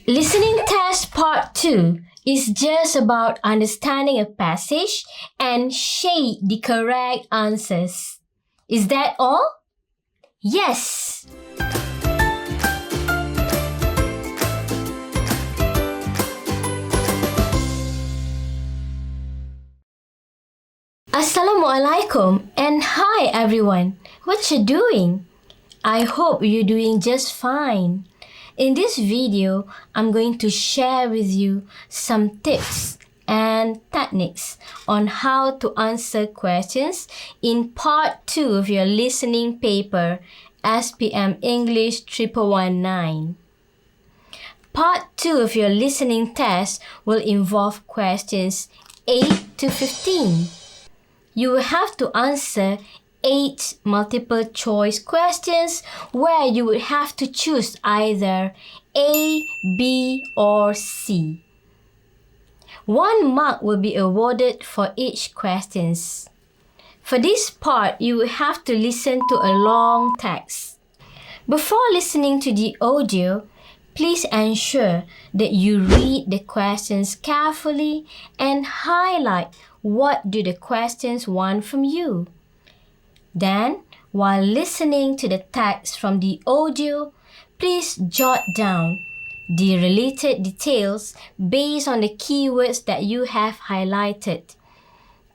Listening test part 2 is just about understanding a passage and shade the correct answers. Is that all? Yes! Assalamualaikum and hi everyone. What you doing? I hope you're doing just fine. In this video, I'm going to share with you some tips and techniques on how to answer questions in part 2 of your listening paper, SPM English 1119. Part 2 of your listening test will involve questions 8 to 15. You will have to answer 8 multiple choice questions where you would have to choose either A, B, or C. 1 mark will be awarded for each question. For this part, you will have to listen to a long text. Before listening to the audio, please ensure that you read the questions carefully and highlight what do the questions want from you. Then, while listening to the text from the audio, please jot down the related details based on the keywords that you have highlighted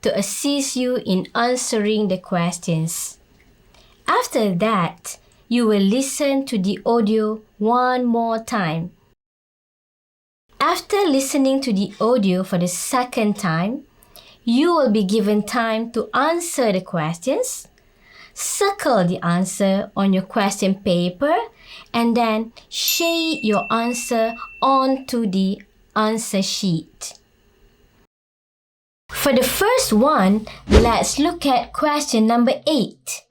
to assist you in answering the questions. After that, you will listen to the audio one more time. After listening to the audio for the second time, you will be given time to answer the questions. Circle the answer on your question paper and then shade your answer onto the answer sheet. For the first one, let's look at question number 8.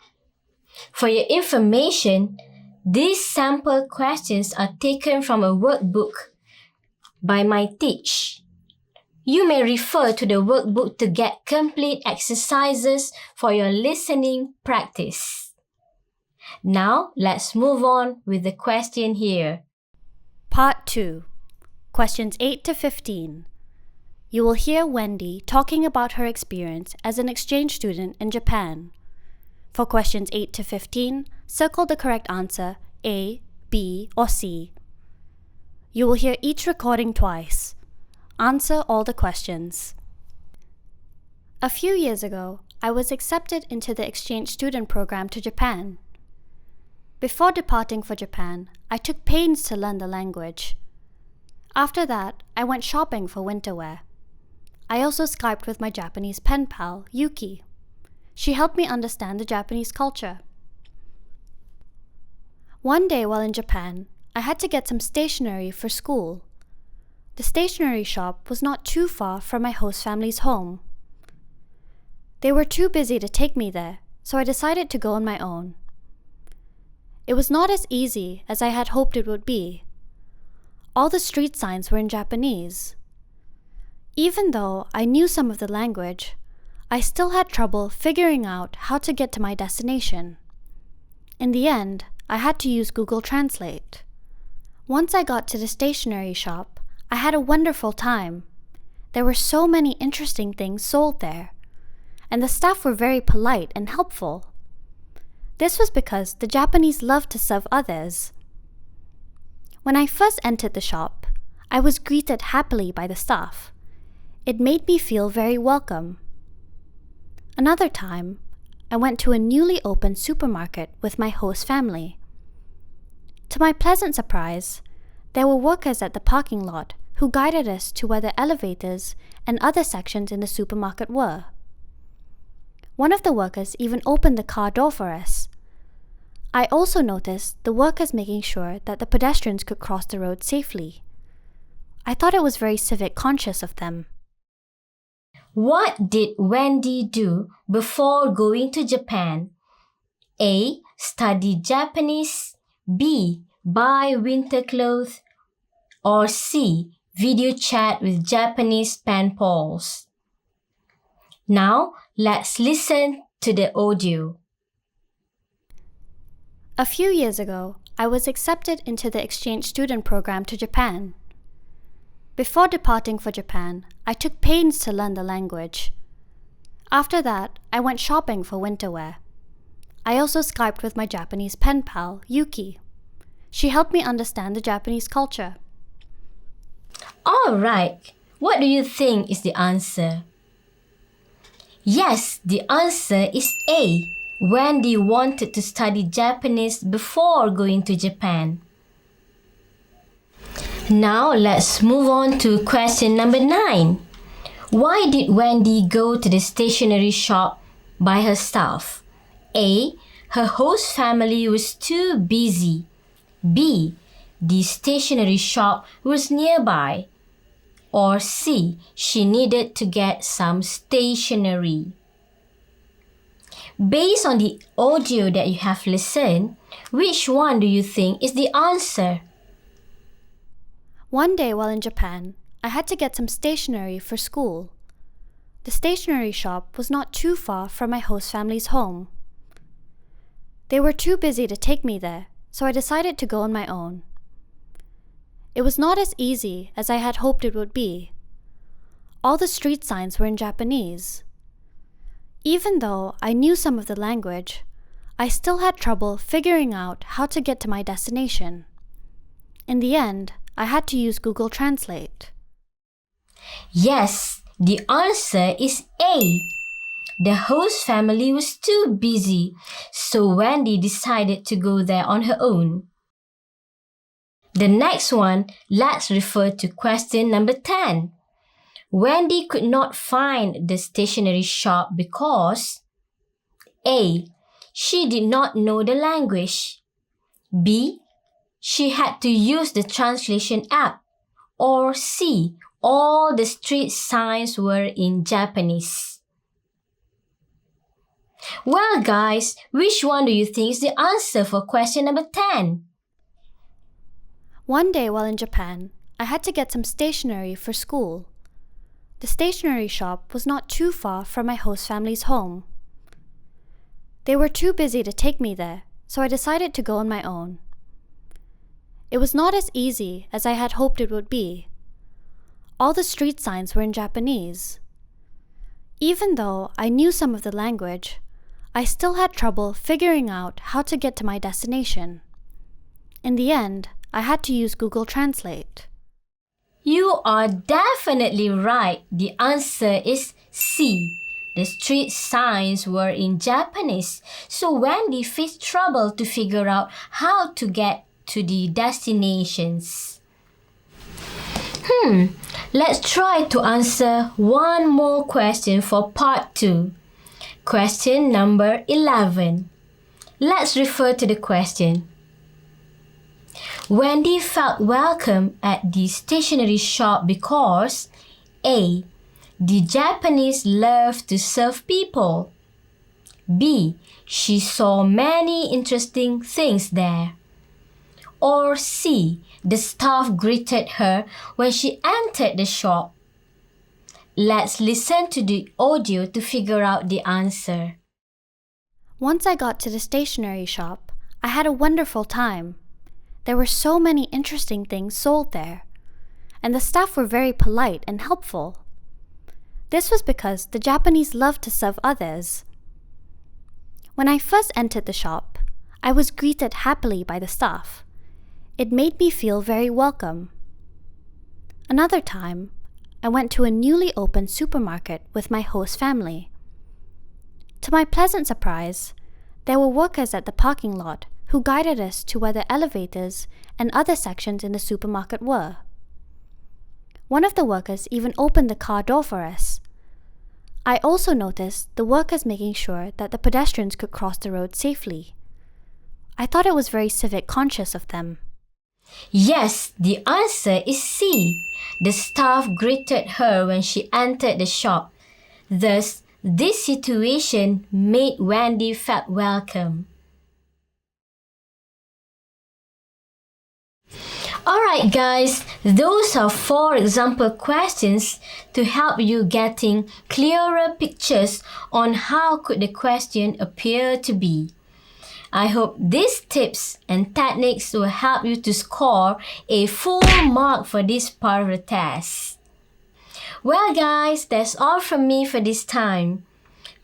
For your information, these sample questions are taken from a workbook by my teach. You may refer to the workbook to get complete exercises for your listening practice. Now, let's move on with the question here. Part 2, Questions 8 to 15. You will hear Wendy talking about her experience as an exchange student in Japan. For questions 8 to 15, circle the correct answer A, B, or C. You will hear each recording twice. Answer all the questions. A few years ago, I was accepted into the exchange student program to Japan. Before departing for Japan, I took pains to learn the language. After that, I went shopping for winter wear. I also Skyped with my Japanese pen pal, Yuki. She helped me understand the Japanese culture. One day while in Japan, I had to get some stationery for school. The stationery shop was not too far from my host family's home. They were too busy to take me there, so I decided to go on my own. It was not as easy as I had hoped it would be. All the street signs were in Japanese. Even though I knew some of the language, I still had trouble figuring out how to get to my destination. In the end, I had to use Google Translate. Once I got to the stationery shop, I had a wonderful time. There were so many interesting things sold there, and the staff were very polite and helpful. This was because the Japanese love to serve others. When I first entered the shop, I was greeted happily by the staff. It made me feel very welcome. Another time, I went to a newly opened supermarket with my host family. To my pleasant surprise, there were workers at the parking lot who guided us to where the elevators and other sections in the supermarket were. One of the workers even opened the car door for us. I also noticed the workers making sure that the pedestrians could cross the road safely. I thought it was very civic conscious of them. What did Wendy do before going to Japan? A. Study Japanese. B. Buy winter clothes. Or C. Video chat with Japanese pen pals. Now, let's listen to the audio. A few years ago, I was accepted into the exchange student program to Japan. Before departing for Japan, I took pains to learn the language. After that, I went shopping for winter wear. I also Skyped with my Japanese pen pal, Yuki. She helped me understand the Japanese culture. Alright, what do you think is the answer? Yes, the answer is A. Wendy wanted to study Japanese before going to Japan. Now let's move on to question number 9. Why did Wendy go to the stationery shop by herself? A. Her host family was too busy. B. The stationery shop was nearby. Or C. She needed to get some stationery. Based on the audio that you have listened, which one do you think is the answer? One day while in Japan, I had to get some stationery for school. The stationery shop was not too far from my host family's home. They were too busy to take me there, so I decided to go on my own. It was not as easy as I had hoped it would be. All the street signs were in Japanese. Even though I knew some of the language, I still had trouble figuring out how to get to my destination. In the end, I had to use Google Translate. Yes, the answer is A. The host family was too busy, so Wendy decided to go there on her own. The next one, let's refer to question number 10. Wendy could not find the stationery shop because A. She did not know the language. B. She had to use the translation app. Or C. All the street signs were in Japanese. Well guys, which one do you think is the answer for question number 10? One day while in Japan, I had to get some stationery for school. The stationery shop was not too far from my host family's home. They were too busy to take me there, so I decided to go on my own. It was not as easy as I had hoped it would be. All the street signs were in Japanese. Even though I knew some of the language, I still had trouble figuring out how to get to my destination. In the end, I had to use Google Translate. You are definitely right. The answer is C. The street signs were in Japanese, so Wendy faced trouble to figure out how to get to the destinations. Let's try to answer one more question for part 2. Question number 11. Let's refer to the question. Wendy felt welcome at the stationery shop because A. The Japanese love to serve people. B. She saw many interesting things there. Or C. The staff greeted her when she entered the shop. Let's listen to the audio to figure out the answer. Once I got to the stationery shop, I had a wonderful time. There were so many interesting things sold there, and the staff were very polite and helpful. This was because the Japanese love to serve others. When I first entered the shop, I was greeted happily by the staff. It made me feel very welcome. Another time, I went to a newly opened supermarket with my host family. To my pleasant surprise, there were workers at the parking lot who guided us to where the elevators and other sections in the supermarket were. One of the workers even opened the car door for us. I also noticed the workers making sure that the pedestrians could cross the road safely. I thought it was very civic conscious of them. Yes, the answer is C. The staff greeted her when she entered the shop. Thus, this situation made Wendy felt welcome. Alright guys, those are 4 example questions to help you getting clearer pictures on how could the question appear to be. I hope these tips and techniques will help you to score a full mark for this part of the test. Well guys, that's all from me for this time.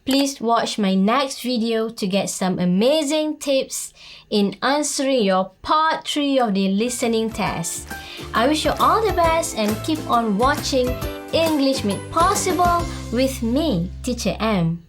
Please watch my next video to get some amazing tips in answering your part 3 of the listening test. I wish you all the best and keep on watching English Made Possible with me, Teacher M.